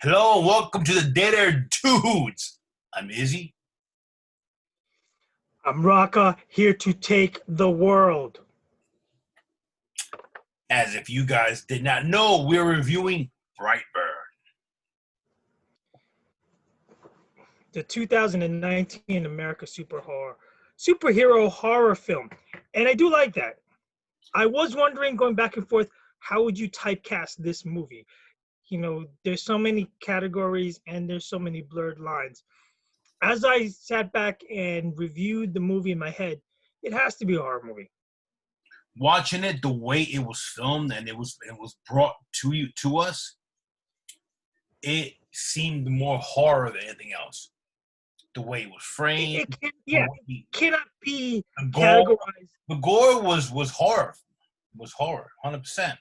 Hello and welcome to the Dead Air Dudes. I'm Izzy. I'm Raka, here to take the world. As if you guys did not know, we're reviewing Brightburn. The 2019 America superhero horror film. And I do like that. I was wondering, going back and forth, how would you typecast this movie? You know, there's so many categories and there's so many blurred lines. As I sat back and reviewed the movie in my head, it has to be a horror movie. Watching it, the way it was filmed and it was brought to us, it seemed more horror than anything else. The way it was framed, It cannot be the gore, categorized. the gore was horror, 100%.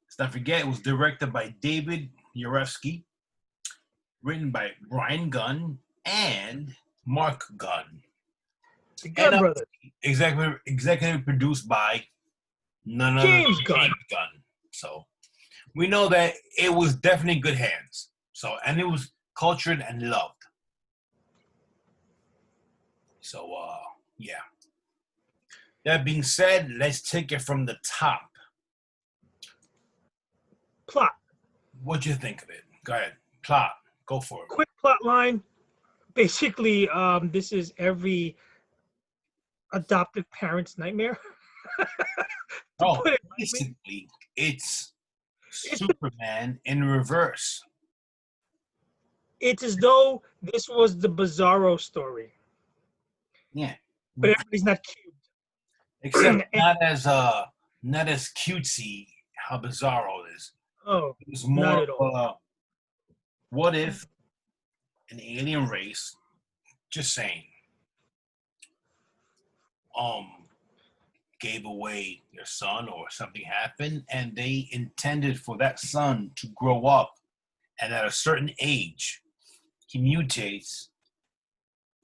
Let's not forget, it was directed by David Yarefsky, written by Brian Gunn and Mark Gunn. The Gunn brothers. Executive produced by none other than James Gunn. So we know that it was definitely good hands. So, and it was cultured and loved. So, yeah. That being said, let's take it from the top. Plot. What'd you think of it? Go ahead. Plot. Go for it. Quick plot line. Basically, this is every adoptive parent's nightmare. Basically, it's Superman in reverse. It's as though this was the Bizarro story. Yeah. But everybody's not cute. Except not as cutesy how Bizarro is. Oh, it was more not at all. What if an alien race, just saying, gave away their son or something happened and they intended for that son to grow up, and at a certain age he mutates.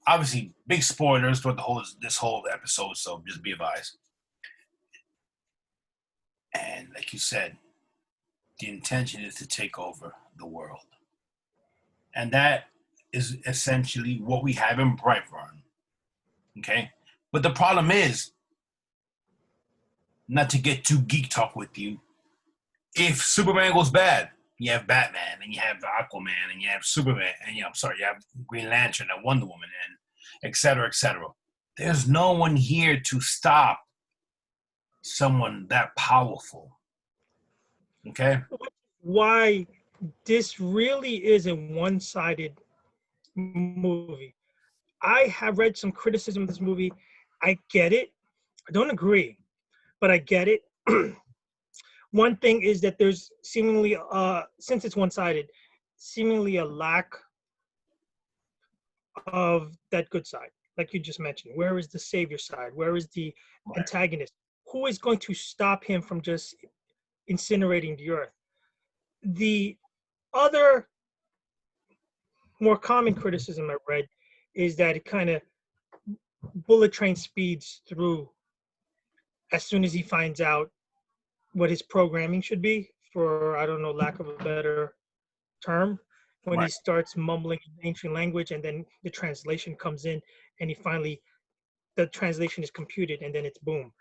Obviously big spoilers for this whole episode, so just be advised. And like you said, the intention is to take over the world, and that is essentially what we have in Brightburn. Okay, but the problem is, not to get too geek talk with you, if Superman goes bad, you have Batman, and you have Aquaman, and you have Superman, and you have Green Lantern and Wonder Woman, and et cetera, et cetera. There's no one here to stop someone that powerful. Okay? Why this really is a one-sided movie. I have read some criticism of this movie. I get it. I don't agree, but I get it. One thing is that there's seemingly, since it's one-sided, seemingly a lack of that good side, like you just mentioned. Where is the savior side? Where is the antagonist? Who is going to stop him from just incinerating the earth? The other more common criticism I've read is that it kind of bullet train speeds through as soon as he finds out what his programming should be, for, I don't know, lack of a better term, when he starts mumbling in ancient language and then the translation comes in and the translation is computed and then it's boom.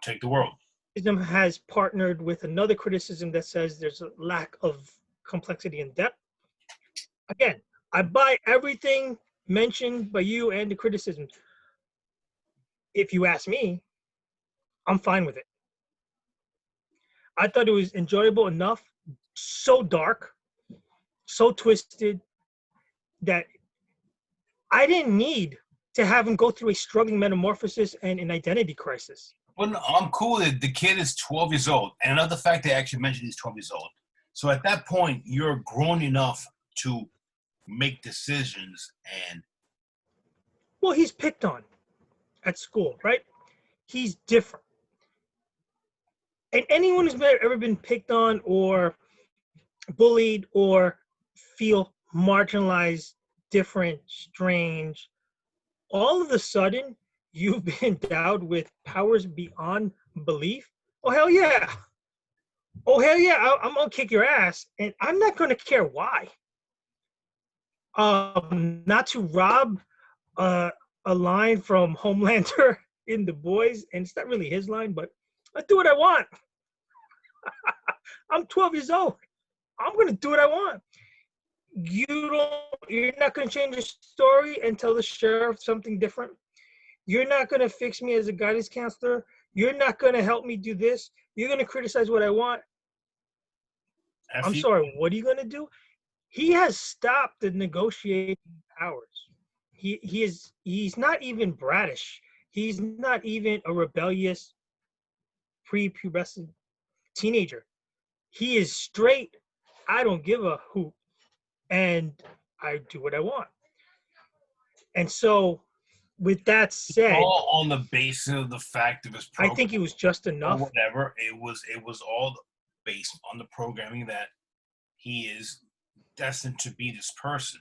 Take the world. Criticism has partnered with another criticism that says there's a lack of complexity and depth. Again, I buy everything mentioned by you and the criticisms. If you ask me, I'm fine with it. I thought it was enjoyable enough, so dark, so twisted, that I didn't need to have him go through a struggling metamorphosis and an identity crisis. Well, no, I'm cool that the kid is 12 years old. And another fact they actually mentioned, he's 12 years old. So at that point, you're grown enough to make decisions. And well, he's picked on at school, right? He's different. And anyone who's ever been picked on or bullied or feel marginalized, different, strange, all of a sudden you've been endowed with powers beyond belief. Oh, hell yeah. Oh hell yeah, I'm gonna kick your ass, and I'm not gonna care why. Not to rob uh, a line from Homelander in The Boys, and it's not really his line, but I do what I want. I'm 12 years old. I'm gonna do what I want. You're not gonna change the story and tell the sheriff something different. You're not gonna fix me as a guidance counselor. You're not gonna help me do this. You're gonna criticize what I want. I'm F you. sorry, what are you gonna do? He has stopped the negotiating powers. He's not even bratish. He's not even a rebellious prepubescent teenager. He is straight. I don't give a hoot, and I do what I want. And so, with that said, All on the basis of the fact of his I program think it was just or enough. whatever. It was all based on the programming that he is destined to be this person.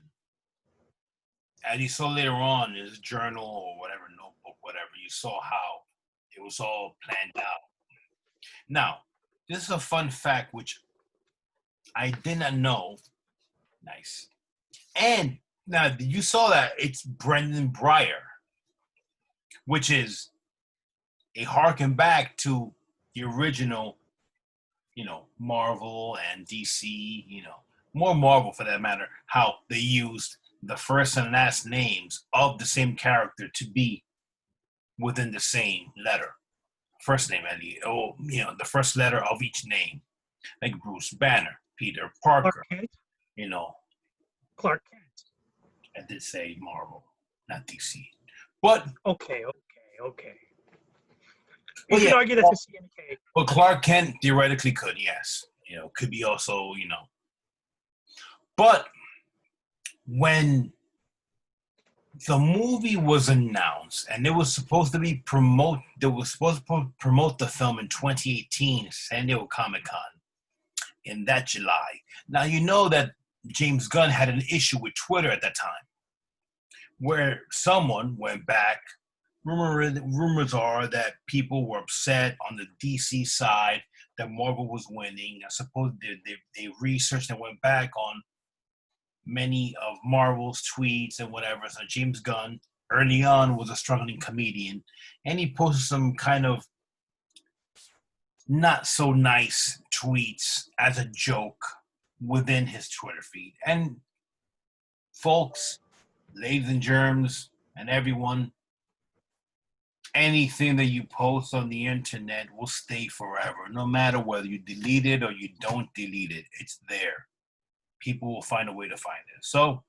As you saw later on in his journal or whatever notebook, whatever, you saw how it was all planned out. Now, this is a fun fact which I did not know. Nice. And now you saw that it's Brendan Breyer, which is a harken back to the original, Marvel and DC, more Marvel for that matter, how they used the first and last names of the same character to be within the same letter. First name, the first letter of each name, like Bruce Banner, Peter Clark Parker, Kent. you know, Clark Kent. I did say Marvel, not DC. But, Okay, okay, okay. You well, can yeah, argue that's a CNK. well, Clark Kent theoretically could, yes. Could be also, But when the movie was announced and they were supposed to promote the film in 2018 San Diego Comic-Con in that July. Now you know that James Gunn had an issue with Twitter at that time where someone went back. Rumors are that people were upset on the DC side that Marvel was winning. I suppose they researched and went back on many of Marvel's tweets and whatever. So James Gunn early on was a struggling comedian, and he posted some kind of not so nice tweets as a joke within his Twitter feed. And folks, ladies and germs, and everyone, anything that you post on the internet will stay forever, no matter whether you delete it or you don't delete it. It's there. People will find a way to find it. So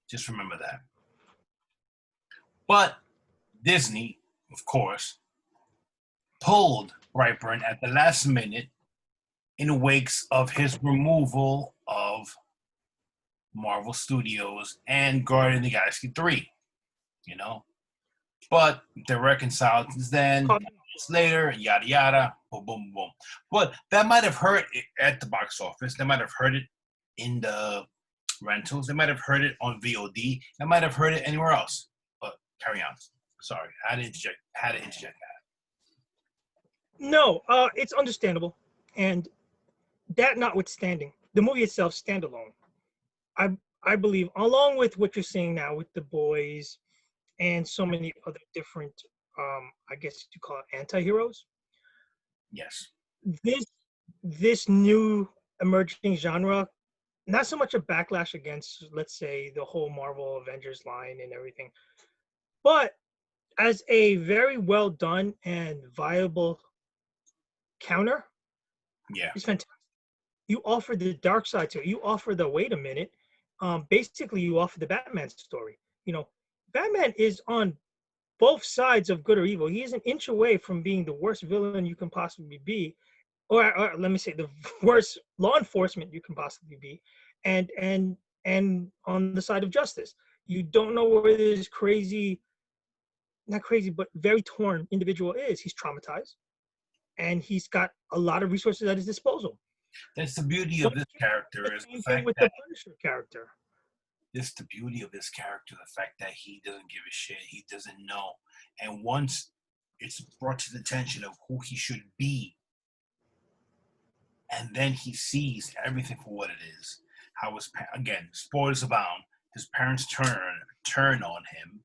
just remember that. But Disney, of course, pulled Brightburn at the last minute in the wakes of his removal of Marvel Studios and Guardians of the Galaxy 3, you know? But they're reconciled since then, months later, yada yada, boom, boom, boom. But that might have hurt it at the box office. They might have heard it in the rentals. They might have heard it on VOD. They might have heard it anywhere else. But carry on. Sorry, I had to interject No, it's understandable, and that notwithstanding, the movie itself standalone. I I believe, along with what you're saying now with The Boys and so many other different, I guess you call it anti-heroes. Yes. This this new emerging genre, not so much a backlash against, let's say, the whole Marvel Avengers line and everything, but as a very well done and viable counter, Yeah. it's fantastic. You offer the dark side to it. You offer the wait a minute. Basically, you offer the Batman story. Batman is on both sides of good or evil. He is an inch away from being the worst villain you can possibly be, or let me say the worst law enforcement you can possibly be, and on the side of justice. You don't know where this crazy, not crazy, but very torn individual is. He's traumatized, and he's got a lot of resources at his disposal. That's the beauty of Don't this forget the character is same the thing fact with that the Punisher character. this the beauty of this character, the fact that he doesn't give a shit, he doesn't know. And once it's brought to the attention of who he should be, and then he sees everything for what it is. How his again, spoilers abound. His parents turn on him.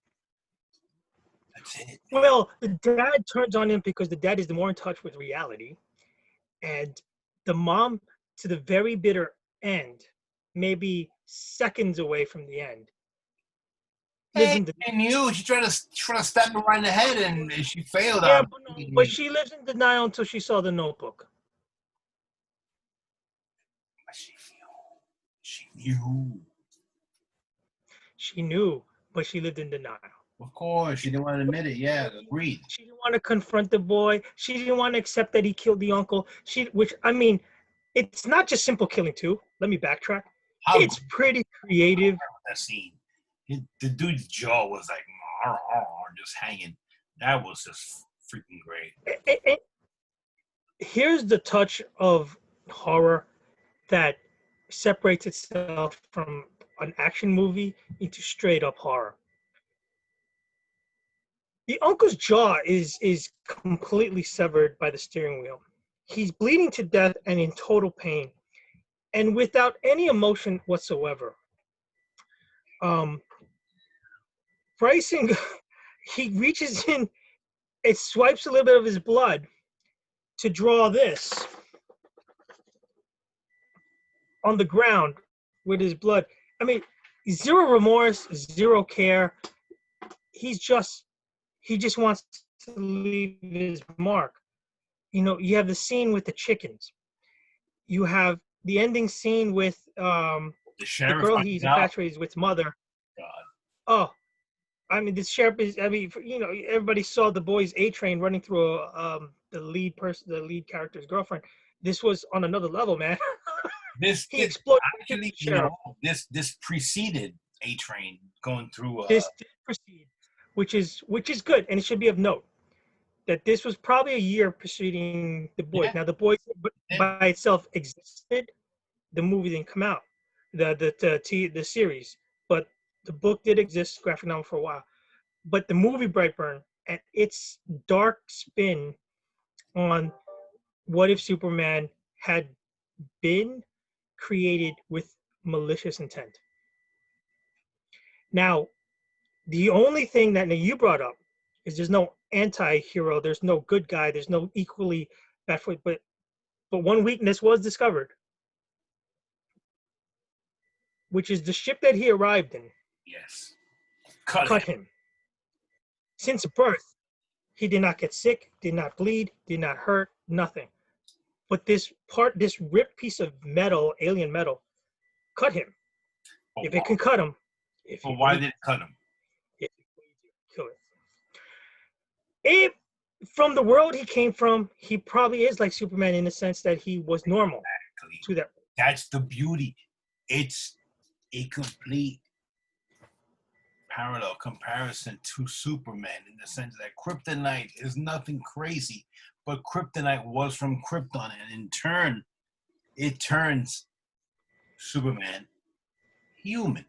That's it. Well, the dad turns on him because the dad is more in touch with reality, and the mom, to the very bitter end, maybe seconds away from the end, lives Hey, in the I knew she tried to stab him right in the head, and she failed yeah, on. but no, but she lives in denial until she saw the Notebook. She knew. She knew. She knew, but she lived in denial. Of course, she didn't want to admit it. Yeah, agreed. She didn't want to confront the boy. She didn't want to accept that he killed the uncle. Which I mean, it's not just simple killing too. Let me backtrack. How It's pretty creative. that scene? The dude's jaw was like just hanging. That was just freaking great. Here's the touch of horror that separates itself from an action movie into straight up horror. The uncle's jaw is completely severed by the steering wheel. He's bleeding to death and in total pain, and without any emotion whatsoever. Bryson, he reaches in, it swipes a little bit of his blood to draw this on the ground with his blood. I mean, zero remorse, zero care. He just wants to leave his mark. You know, you have the scene with the chickens. You have the ending scene with the girl he's infatuated with, mother. God. Oh, I mean, the sheriff is. I mean, you know, everybody saw the boys A train running through the lead character's girlfriend. This was on another level, man. He exploited actually, you know, this preceded A Train going through. This did proceed, which is good, and it should be of note that this was probably a year preceding The Boys. Yeah. Now, The Boys by itself existed. The movie didn't come out, the series, but the book did exist, graphic novel for a while. But the movie Brightburn and its dark spin on what if Superman had been created with malicious intent. Now, the only thing that you brought up is there's no anti-hero, there's no good guy, there's no equally bad foot, but one weakness was discovered, which is the ship that he arrived in. Yes. Cut him. Since birth, he did not get sick, did not bleed, did not hurt, nothing. But this ripped piece of metal, alien metal, cut him. If it can cut him. But why did it cut him? If it kill it. If from the world he came from, he probably is like Superman in the sense that he was normal to that. That's the beauty. It's a complete parallel comparison to Superman in the sense that kryptonite is nothing crazy, but kryptonite was from Krypton, and in turn, it turns Superman human.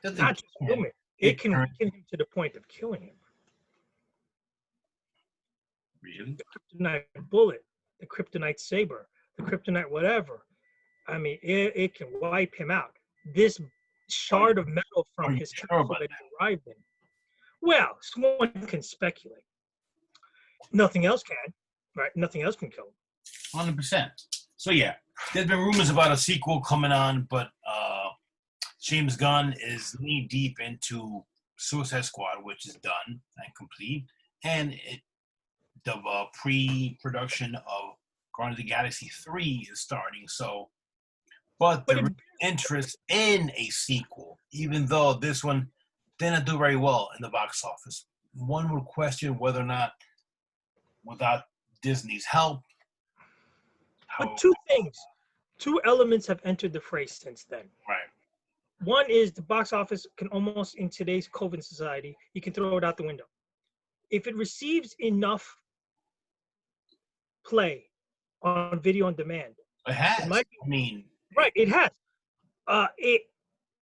Not just human. It can weaken him to the point of killing him. Really? The kryptonite bullet, the kryptonite saber, the kryptonite whatever. I mean, it can wipe him out. This shard of metal from his castle that he arrived in. Well, someone can speculate. Nothing else can, right? Nothing else can kill him. 100%. So yeah, there's been rumors about a sequel coming on, but James Gunn is knee deep into Suicide Squad, which is done and complete, and the pre-production of Guardians of the Galaxy 3 is starting. So, but the interest in a sequel, even though this one didn't do very well in the box office, one would question whether or not, without Disney's help. But two elements have entered the fray since then. Right. One is the box office can almost, in today's COVID society, you can throw it out the window. If it receives enough play on video on demand, it has. Right, it has.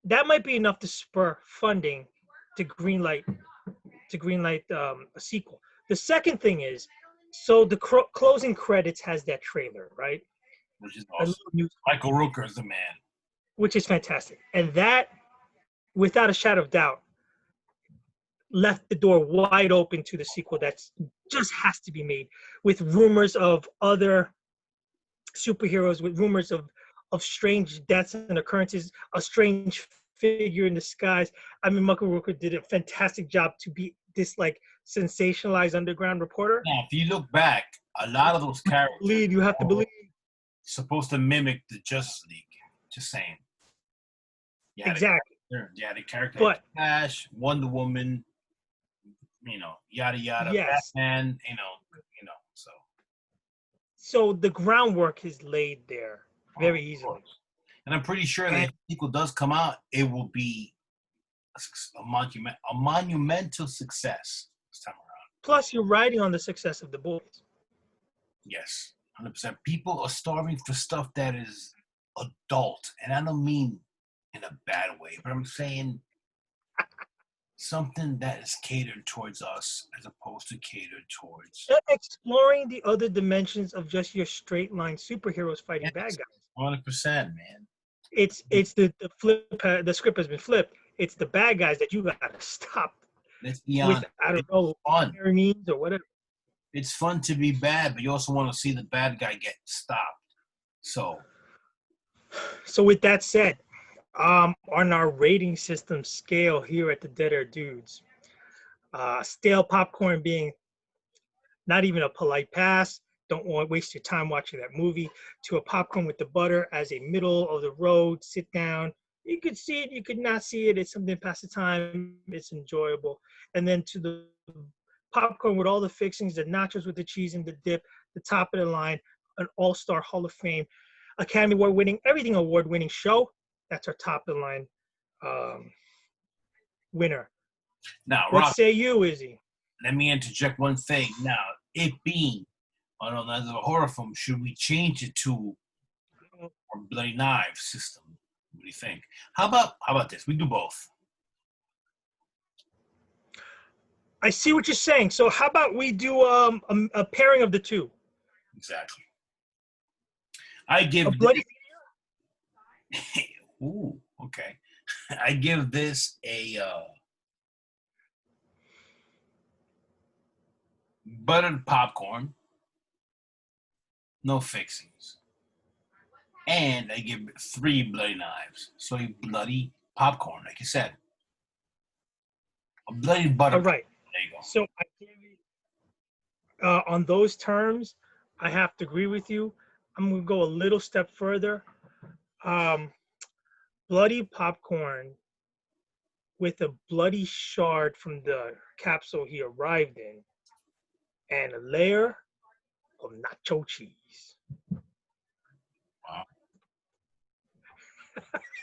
That might be enough to spur funding to greenlight a sequel. The second thing is, so the closing credits has that trailer, right? which is a awesome. little news, Michael Rooker is the man. which is fantastic. And that, without a shadow of doubt, left the door wide open to the sequel that's just has to be made, with rumors of other superheroes, with rumors of strange deaths and occurrences, a strange figure in the skies. I mean, Michael Rooker did a fantastic job to be this like sensationalized underground reporter. Now, if you look back, a lot of those characters You have to believe. supposed to mimic the Justice League. Just saying. Yeah, Exactly. the character But Flash, Wonder Woman, yada yada, yes, Batman, so so the groundwork is laid there of very easily. course. And I'm pretty sure that And if the sequel does come out, it will be a monumental success this time around. plus, you're riding on the success of the boys. Yes, 100%. People are starving for stuff that is adult, and I don't mean in a bad way, but I'm saying something that is catered towards us as opposed to catered towards Exploring the other dimensions of just your straight line superheroes fighting bad guys. 100%, man. It's the flip. The script has been flipped. It's the bad guys that you gotta stop Let's be with, honest. I don't It's know, fun. means or whatever. It's fun to be bad, but you also want to see the bad guy get stopped. So, So with that said, on our rating system scale here at the Dead Air Dudes, stale popcorn being not even a polite pass, don't want to waste your time watching that movie, to a popcorn with the butter as a middle of the road sit down. You could see it, you could not see it. It's something to pass the time. It's enjoyable. And then to the popcorn with all the fixings, the nachos with the cheese and the dip, the top of the line, an all-star Hall of Fame, Academy Award winning, everything award winning show. That's our top of the line winner. now, What Rob, say you, Izzy? let me interject one thing. Now, it being on another horror film, should we change it to a bloody knife system? What do you think? How about this? We do both. I see what you're saying. So how about we do a pairing of the two? Exactly. I A give bloody this, ooh, okay. I give this a buttered popcorn, no fixings. And I give it 3 bloody knives. So a bloody popcorn, like you said. A bloody butter. All right. There you go. So I give it, on those terms, I have to agree with you. I'm gonna go a little step further. Um, bloody popcorn with a bloody shard from the capsule he arrived in, and a layer of nacho cheese. Wow.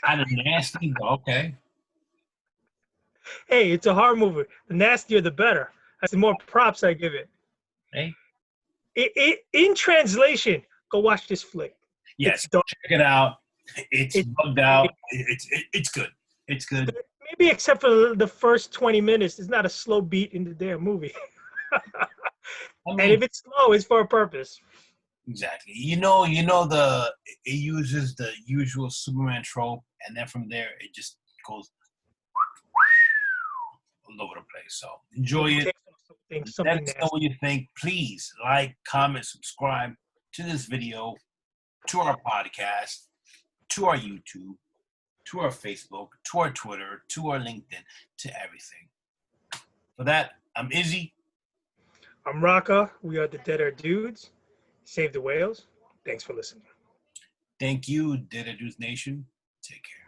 Kind of nasty, but okay. Hey, it's a horror movie. The nastier, the better. That's the more props I give it. Hey. In translation, go watch this flick. Yes, It's check it out. It's It's bugged out. It's good. It's good. maybe except for the first 20 minutes, there's not a slow beat in the damn movie. I And mean, if it's slow, it's for a purpose. exactly. It uses the usual Superman trope, and then from there it just goes all over the place. So enjoy it. Let Something us know what nasty. you think. Please like, comment, subscribe to this video, to our podcast, to our YouTube, to our Facebook, to our Twitter, to our LinkedIn, to everything. For that, I'm Izzy. I'm Raka. We are the Dead Air Dudes. Save the whales. Thanks for listening. Thank you, Data News Nation. Take care.